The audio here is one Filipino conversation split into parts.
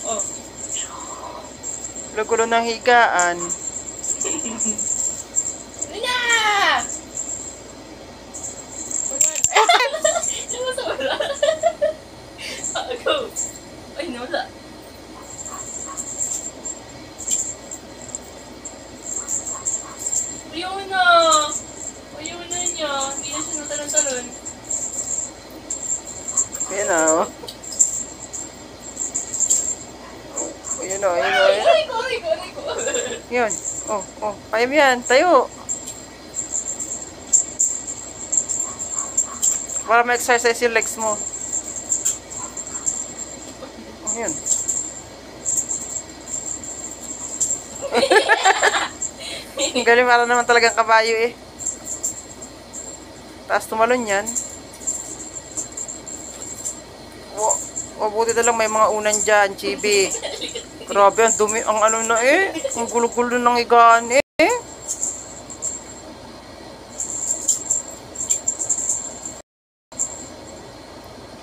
Oh. Gulo-gulo ng higaan. Nina! Lumasa wala. Go. Ay, nawala. Ayaw na. Ayaw na niya. Hindi na siya natalon-talon. Ayan na, oh. Ayan na, ayan na, ayan. Aray ko, aray ko, aray ko. Yan. Oh, oh. Kaya mo yan. Tayo. Para ma-exercise yung legs mo. Oh, yan. Ang galing, para naman talagang kabayo eh. Taas tumalon yan. Buti na lang may mga unan dyan, Chibi. Grabe, ang dumi, ang ano na eh. Ang gulo-gulo ng higaan eh.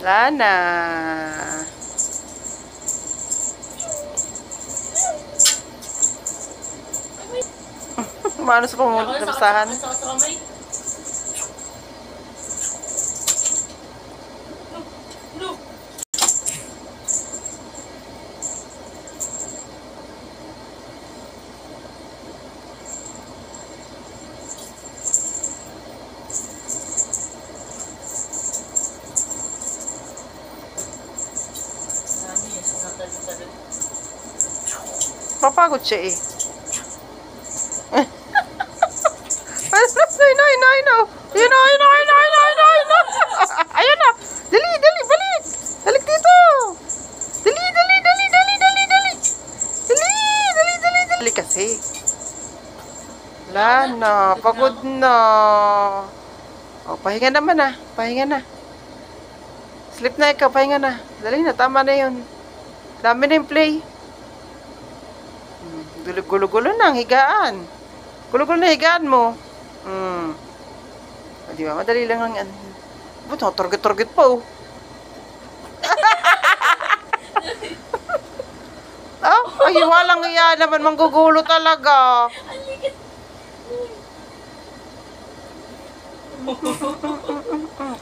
Lana. Maano sa pamulasahan? Papagod siya eh. I know. Ayan na. Dali, balik. Balik dito. Dali. Dali kasi. Wala na. Pagod na. O, pahinga naman na. Pahinga na. Sleep na ikaw. Pahinga na. Dali na. Tama na yun. Dami na yung play. Gulo-gulo na ang higaan. Gulo-gulo na higaan mo. O, diba? Madali lang ang ba't target pa oh. Ay, walang iya naman. Manggugulo talaga.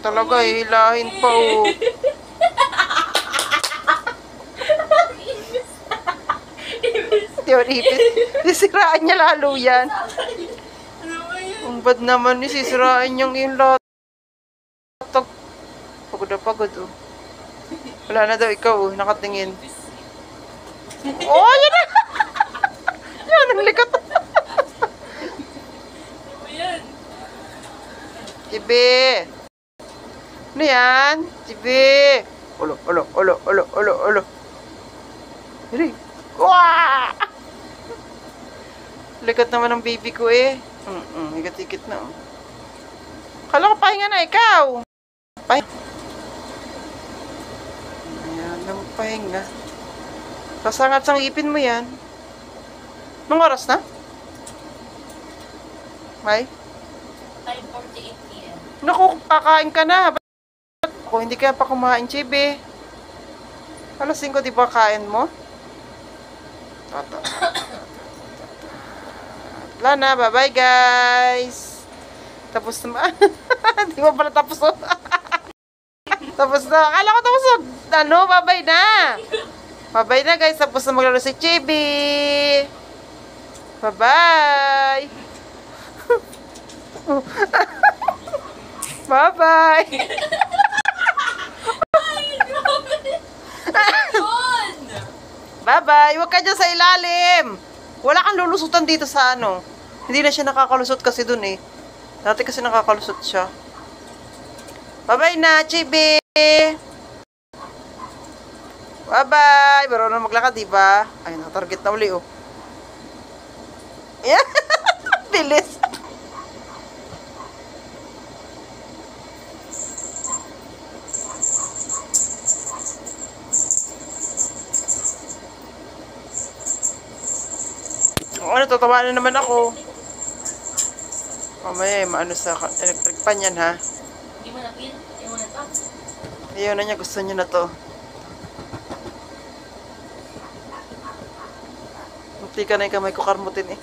Talaga, hilahin pa oh. Yun, ipit. Sisiraan niya lalo yan. Ang bad naman ni sisiraan niyang yung lahat. Pagod na pagod oh. Wala na daw ikaw oh, nakatingin. Oh, yan na! Yan, ang likat. Chibi! Ano yan? Chibi! Ulo. Dali. Wah! Likat naman ng baby ko eh. Higit-higit na oh. Kala ko pahinga na ikaw. Ayan, lang pahinga. Kasangat sang ipin mo yan. Anong oras na? May? 5:48 p.m. Naku, kakain ka na. Ako, hindi kaya pa kumain, Chibi. Alas 5, di ba kain mo? Wala na, bye-bye guys. Tapos na. Di ba pala tapos oh. Tapos na. Akala ko tapos oh. Ano, bye-bye na. Bye-bye na guys. Tapos na maglaro si Chibi. Bye-bye. Bye-bye. Bye-bye. Huwag ka dyan sa ilalim. Wala kang lulusutan dito sa ano. Hindi na siya nakakalusot kasi dun eh. Dati kasi nakakalusot siya. Bye-bye na, Chibi. Bye-bye. Baro na maglakad, diba? Ay, na-target na uli, oh. Yeah. Bilis. Ano, tatawa na naman ako. Mamaya, maano sa electric pan yan, ha? Hindi mo na-feel? Ayaw mo na to? Ayaw na niya, gusto niya na to. Munti ka na yung kamay ko karmutin eh.